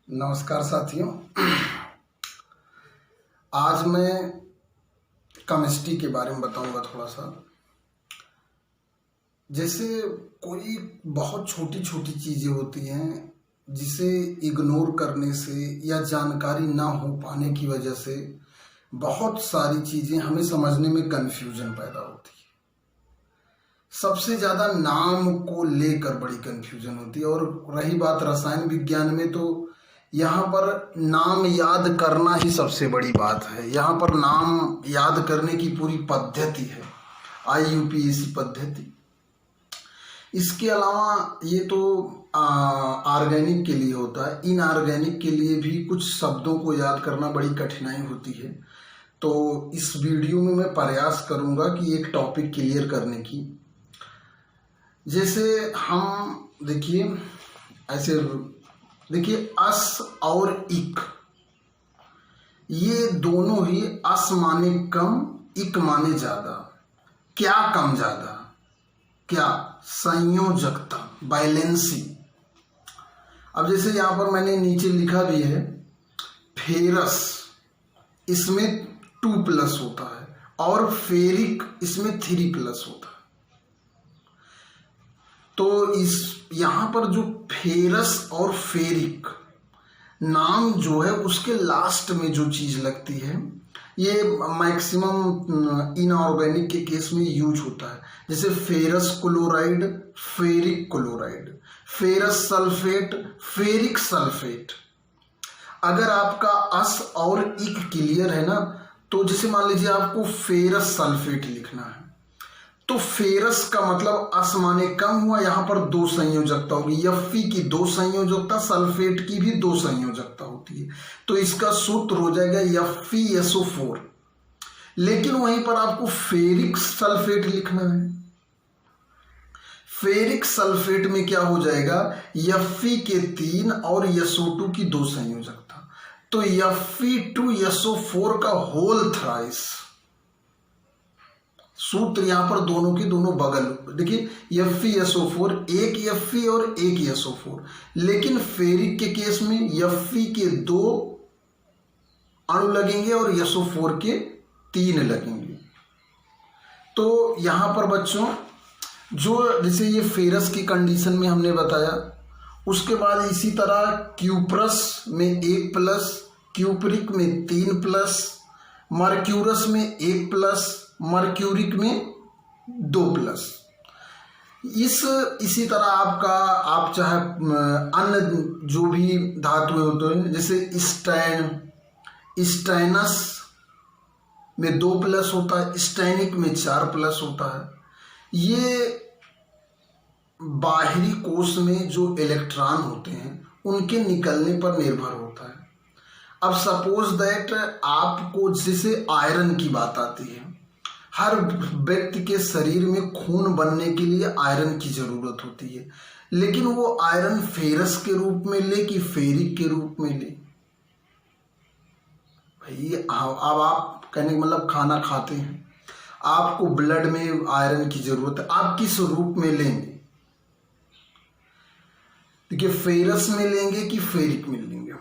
नमस्कार साथियों। आज मैं केमिस्ट्री के बारे में बताऊंगा थोड़ा सा। जैसे कोई बहुत छोटी छोटी चीज़ें होती हैं जिसे इग्नोर करने से या जानकारी ना हो पाने की वजह से बहुत सारी चीज़ें हमें समझने में कन्फ्यूजन पैदा होती है। सबसे ज़्यादा नाम को लेकर बड़ी कन्फ्यूजन होती है। और रही बात रसायन विज्ञान में, तो यहाँ पर नाम याद करना ही सबसे बड़ी बात है। यहाँ पर नाम याद करने की पूरी पद्धति है, IUPAC पद्धति। इसके अलावा ये तो ऑर्गेनिक के लिए होता है। इनऑर्गेनिक के लिए भी कुछ शब्दों को याद करना बड़ी कठिनाई होती है। तो इस वीडियो में मैं प्रयास करूँगा कि एक टॉपिक क्लियर करने की। जैसे हम देखिए, ऐसे देखिए, अस और इक, ये दोनों ही अस माने कम, इक माने ज्यादा। क्या कम ज्यादा? क्या संयोजकता, बैलेंसी। अब जैसे यहां पर मैंने नीचे लिखा भी है फेरस, इसमें 2+ होता है, और फेरिक इसमें 3+ होता है। तो इस यहाँ पर जो फेरस और फेरिक नाम जो है, उसके लास्ट में जो चीज लगती है, ये मैक्सिमम इनऑर्गेनिक के केस में यूज होता है। जैसे ferrous chloride, ferric chloride, ferrous sulphate, ferric sulphate. अगर आपका अस और इक क्लियर है ना, तो जैसे मान लीजिए आपको फेरस सल्फेट लिखना है, तो फेरस का मतलब अस माने कम हुआ, यहां पर 2 संयोजकता होगी। Fe की 2 संयोजकता, सल्फेट की भी 2 संयोजकता होती है। तो इसका सूत्र हो जाएगा FeSO4। लेकिन वहीं पर आपको फेरिक सल्फेट लिखना है। फेरिक सल्फेट में क्या हो जाएगा, Fe के 3 और SO2 की 2 संयोजकता। तो Fe2SO4 का होल थ्राइस। सूत्र यहां पर दोनों के दोनों बगल, देखिए FeSO4, एक Fe और एक SO4। लेकिन फेरिक के केस में Fe के 2 अणु लगेंगे और SO4 के 3 लगेंगे। तो यहां पर बच्चों, जो जैसे ये फेरस की कंडीशन में हमने बताया, उसके बाद इसी तरह क्यूप्रस में 1+, क्यूपरिक में 3+, मर्क्यूरस में 1+, मर्क्यूरिक में 2+। इसी तरह आपका, आप चाहे अन्य जो भी धातुएं होते हैं, जैसे स्टैनस में 2+ होता है, स्टैनिक में 4+ होता है। ये बाहरी कोश में जो इलेक्ट्रॉन होते हैं उनके निकलने पर निर्भर होता है। अब सपोज दैट आपको, जैसे आयरन की बात आती है, हर व्यक्ति के शरीर में खून बनने के लिए आयरन की जरूरत होती है। लेकिन वो आयरन फेरस के रूप में ले कि फेरिक के रूप में ले? भाई अब आप कहने का मतलब, खाना खाते हैं, आपको ब्लड में आयरन की जरूरत है, आप किस रूप में लेंगे? देखिए, फेरस में लेंगे कि फेरिक में लेंगे?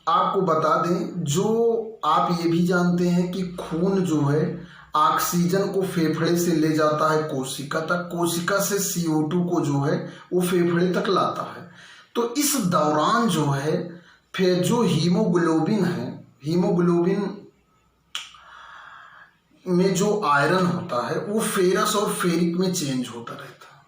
आपको बता दें, जो आप ये भी जानते हैं कि खून जो है ऑक्सीजन को फेफड़े से ले जाता है कोशिका तक, कोशिका से CO2 को जो है वो फेफड़े तक लाता है। तो इस दौरान जो है, फिर जो हीमोग्लोबिन है, हीमोग्लोबिन में जो आयरन होता है वो फेरस और फेरिक में चेंज होता रहता है।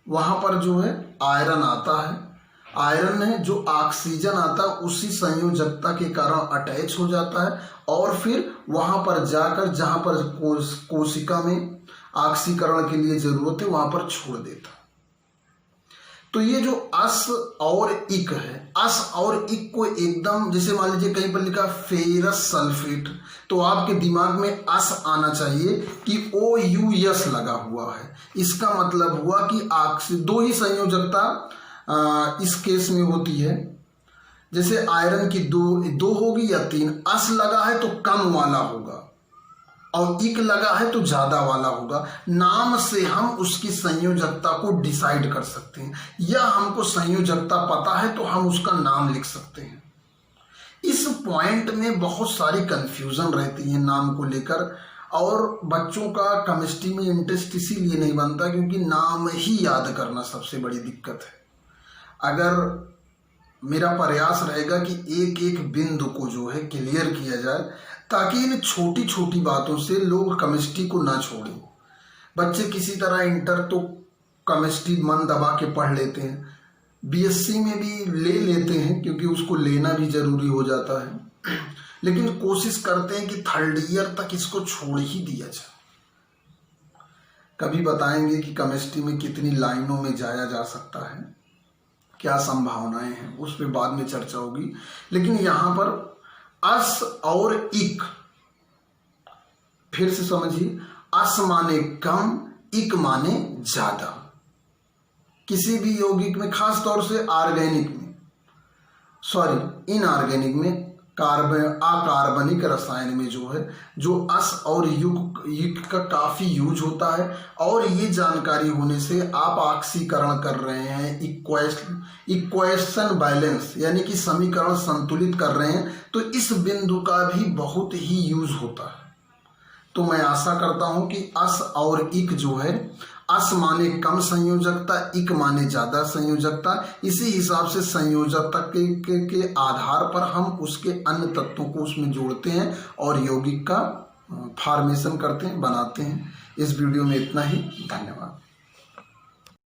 वहां पर जो है आयरन आता है, आयरन है जो ऑक्सीजन आता है उसी संयोजकता के कारण अटैच हो जाता है, और फिर वहां पर जाकर जहां पर कोशिका में ऑक्सीकरण के लिए जरूरत है वहां पर छोड़ देता है। तो ये जो अस और इक है, अस और इक को एकदम, जैसे मान लीजिए कहीं पर लिखा फेरस सल्फेट, तो आपके दिमाग में अस आना चाहिए कि OUS लगा हुआ है। इसका मतलब हुआ कि 2 ही संयोजकता इस केस में होती है। जैसे आयरन की 2 होगी या 3, अस लगा है तो कम वाला होगा, और इक लगा है तो ज्यादा वाला होगा। नाम से हम उसकी संयोजकता को डिसाइड कर सकते हैं, या हमको संयोजकता पता है तो हम उसका नाम लिख सकते हैं। इस पॉइंट में बहुत सारी कंफ्यूजन रहती है नाम को लेकर, और बच्चों का केमिस्ट्री में इंटरेस्ट इसीलिए नहीं बनता क्योंकि नाम ही याद करना सबसे बड़ी दिक्कत है। अगर मेरा प्रयास रहेगा कि एक एक बिंदु को जो है क्लियर किया जाए, ताकि इन छोटी छोटी बातों से लोग केमिस्ट्री को ना छोड़ें। बच्चे किसी तरह इंटर तो केमिस्ट्री मन दबा के पढ़ लेते हैं, बीएससी में भी ले लेते हैं क्योंकि उसको लेना भी जरूरी हो जाता है, लेकिन कोशिश करते हैं कि थर्ड ईयर तक इसको छोड़ ही दिया जाए। कभी बताएंगे कि केमिस्ट्री में कितनी लाइनों में जाया जा सकता है, क्या संभावनाएं हैं, उस पर बाद में चर्चा होगी। लेकिन यहां पर अस और इक, फिर से समझिए, अस माने कम, इक माने ज्यादा। किसी भी यौगिक में, खास तौर से ऑर्गेनिक में, सॉरी इनऑर्गेनिक में, अकार्बनिक रसायन में जो है, जो अस और युग का काफी यूज होता है। और ये जानकारी होने से आप ऑक्सीकरण कर रहे हैं, इक्वेशन बैलेंस यानी कि समीकरण संतुलित कर रहे हैं, तो इस बिंदु का भी बहुत ही यूज होता है। तो मैं आशा करता हूं कि अस और इक जो है, अस माने कम संयोजकता, इक माने ज्यादा संयोजकता, इसी हिसाब से संयोजकता के आधार पर हम उसके अन्य तत्वों को उसमें जोड़ते हैं और यौगिक का फॉर्मेशन करते हैं, बनाते हैं। इस वीडियो में इतना ही, धन्यवाद।